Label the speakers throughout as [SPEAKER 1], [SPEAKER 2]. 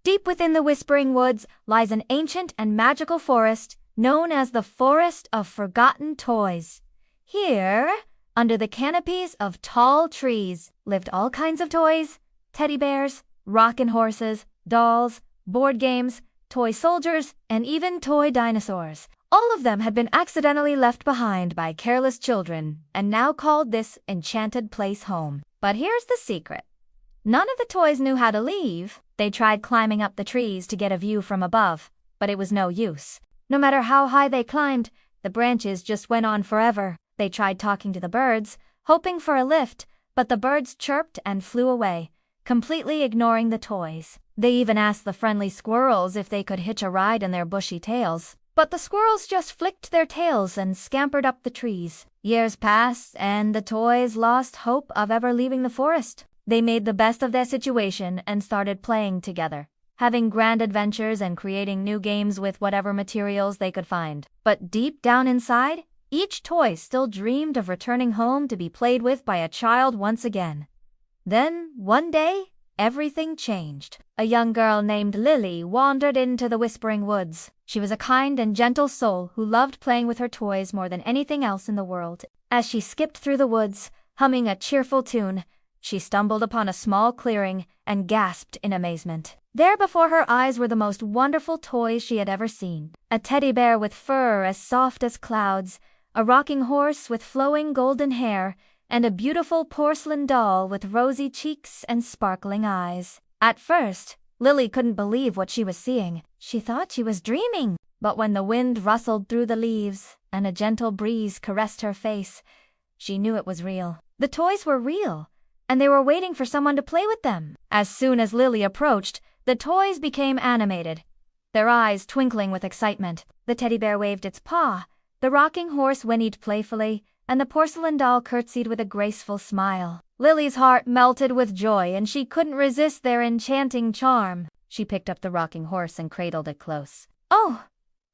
[SPEAKER 1] Deep within the Whispering Woods lies an ancient and magical forest known as the Forest of Forgotten Toys. Here, under the canopies of tall trees, lived all kinds of toys: teddy bears, rockin' horses, dolls, board games, toy soldiers, and even toy dinosaurs. All of them had been accidentally left behind by careless children and now called this enchanted place home. But here's the secret. None of the toys knew how to leave. They tried climbing up the trees to get a view from above, but it was no use. No matter how high they climbed, the branches just went on forever. They tried talking to the birds, hoping for a lift, but the birds chirped and flew away, completely ignoring the toys. They even asked the friendly squirrels if they could hitch a ride in their bushy tails, but the squirrels just flicked their tails and scampered up the trees. Years passed, and the toys lost hope of ever leaving the forest. They made the best of their situation and started playing together, having grand adventures and creating new games with whatever materials they could find. But deep down inside, each toy still dreamed of returning home to be played with by a child once again. Then, one day, everything changed. A young girl named Lily wandered into the Whispering Woods. She was a kind and gentle soul who loved playing with her toys more than anything else in the world. As she skipped through the woods, humming a cheerful tune, she stumbled upon a small clearing and gasped in amazement. There before her eyes were the most wonderful toys she had ever seen. A teddy bear with fur as soft as clouds, a rocking horse with flowing golden hair, and a beautiful porcelain doll with rosy cheeks and sparkling eyes. At first, Lily couldn't believe what she was seeing. She thought she was dreaming. But when the wind rustled through the leaves and a gentle breeze caressed her face, she knew it was real. The toys were real, and they were waiting for someone to play with them. As soon as Lily approached, the toys became animated, their eyes twinkling with excitement. The teddy bear waved its paw, the rocking horse whinnied playfully, and the porcelain doll curtsied with a graceful smile. Lily's heart melted with joy, and she couldn't resist their enchanting charm. She picked up the rocking horse and cradled it close. "Oh,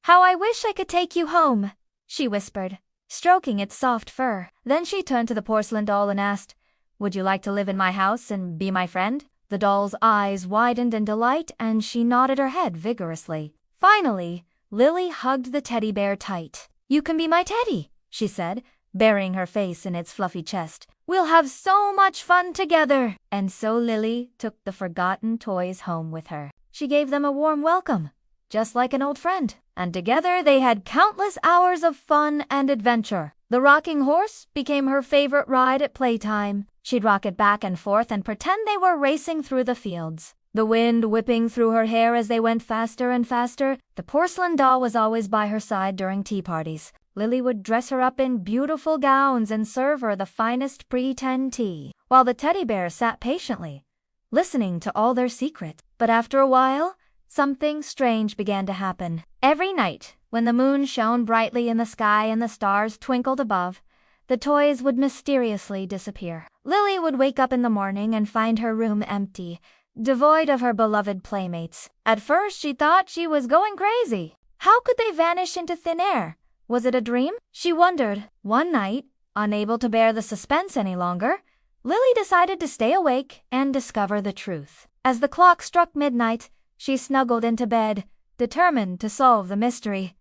[SPEAKER 1] how I wish I could take you home," she whispered, stroking its soft fur. Then she turned to the porcelain doll and asked, "Would you like to live in my house and be my friend?" The doll's eyes widened in delight, and she nodded her head vigorously. Finally, Lily hugged the teddy bear tight. "You can be my teddy," she said, burying her face in its fluffy chest. "We'll have so much fun together." And so Lily took the forgotten toys home with her. She gave them a warm welcome, just like an old friend, and together they had countless hours of fun and adventure. The rocking horse became her favorite ride at playtime. She'd rock it back and forth and pretend they were racing through the fields, the wind whipping through her hair as they went faster and faster. The porcelain doll was always by her side during tea parties. Lily would dress her up in beautiful gowns and serve her the finest pretend tea, while the teddy bear sat patiently, listening to all their secrets. But after a while, something strange began to happen. Every night, when the moon shone brightly in the sky and the stars twinkled above, the toys would mysteriously disappear. Lily would wake up in the morning and find her room empty, devoid of her beloved playmates. At first, she thought she was going crazy. How could they vanish into thin air? Was it a dream? She wondered. One night, unable to bear the suspense any longer, Lily decided to stay awake and discover the truth. As the clock struck midnight, she snuggled into bed, determined to solve the mystery.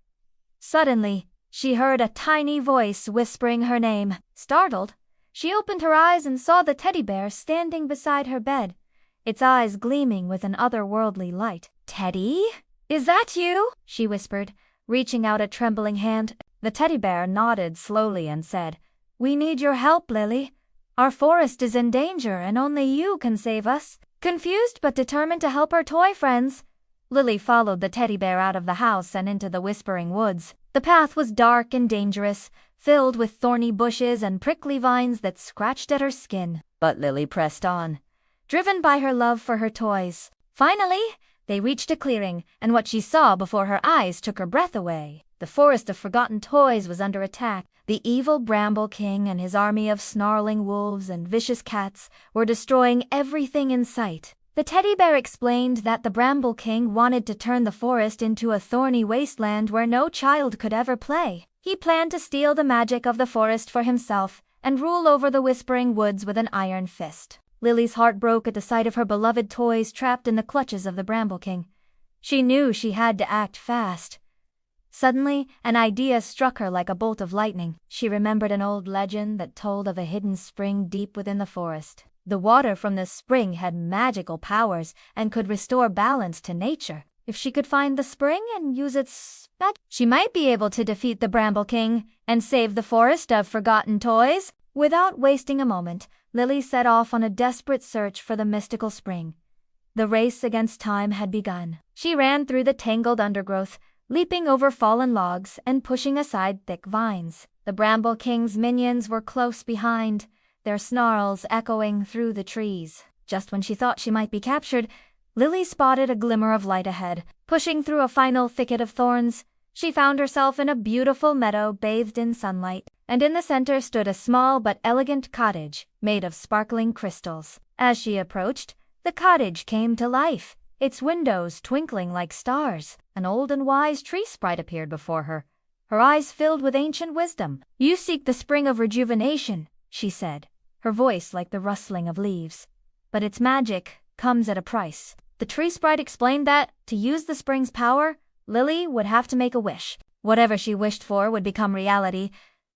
[SPEAKER 1] Suddenly, she heard a tiny voice whispering her name. Startled, she opened her eyes and saw the teddy bear standing beside her bed, its eyes gleaming with an otherworldly light. "Teddy? Is that you?" she whispered, reaching out a trembling hand. The teddy bear nodded slowly and said, "We need your help, Lily. Our forest is in danger and only you can save us." Confused but determined to help her toy friends, Lily followed the teddy bear out of the house and into the Whispering Woods. The path was dark and dangerous, filled with thorny bushes and prickly vines that scratched at her skin. But Lily pressed on, driven by her love for her toys. Finally, they reached a clearing, and what she saw before her eyes took her breath away. The forest of forgotten toys was under attack. The evil Bramble King and his army of snarling wolves and vicious cats were destroying everything in sight. The teddy bear explained that the Bramble King wanted to turn the forest into a thorny wasteland where no child could ever play. He planned to steal the magic of the forest for himself and rule over the Whispering Woods with an iron fist. Lily's heart broke at the sight of her beloved toys trapped in the clutches of the Bramble King. She knew she had to act fast. Suddenly, an idea struck her like a bolt of lightning. She remembered an old legend that told of a hidden spring deep within the forest. The water from this spring had magical powers and could restore balance to nature. If she could find the spring and use its magic, she might be able to defeat the Bramble King and save the forest of forgotten toys. Without wasting a moment, Lily set off on a desperate search for the mystical spring. The race against time had begun. She ran through the tangled undergrowth, leaping over fallen logs and pushing aside thick vines. The Bramble King's minions were close behind, their snarls echoing through the trees. Just when she thought she might be captured, Lily spotted a glimmer of light ahead. Pushing through a final thicket of thorns, she found herself in a beautiful meadow bathed in sunlight, and in the center stood a small but elegant cottage made of sparkling crystals. As she approached, the cottage came to life, its windows twinkling like stars. An old and wise tree sprite appeared before her, her eyes filled with ancient wisdom. "You seek the spring of rejuvenation," she said, her voice like the rustling of leaves. "But its magic comes at a price." The tree sprite explained that, to use the spring's power, Lily would have to make a wish. Whatever she wished for would become reality,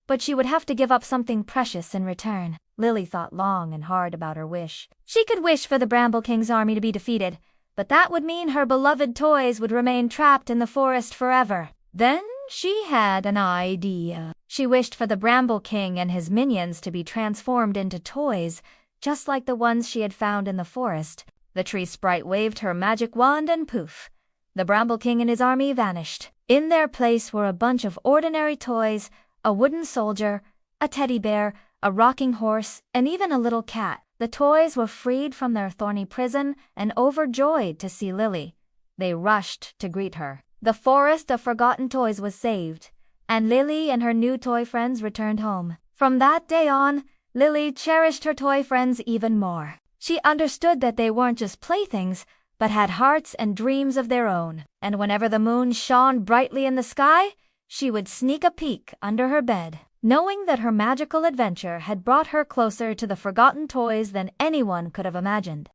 [SPEAKER 1] but she would have to give up something precious in return. Lily thought long and hard about her wish. She could wish for the Bramble King's army to be defeated, but that would mean her beloved toys would remain trapped in the forest forever. Then she had an idea. She wished for the Bramble King and his minions to be transformed into toys, just like the ones she had found in the forest. The tree sprite waved her magic wand and poof, the Bramble King and his army vanished. In their place were a bunch of ordinary toys, a wooden soldier, a teddy bear, a rocking horse, and even a little cat. The toys were freed from their thorny prison and overjoyed to see Lily. They rushed to greet her. The forest of forgotten toys was saved, and Lily and her new toy friends returned home. From that day on, Lily cherished her toy friends even more. She understood that they weren't just playthings, but had hearts and dreams of their own. And whenever the moon shone brightly in the sky, she would sneak a peek under her bed, knowing that her magical adventure had brought her closer to the forgotten toys than anyone could have imagined.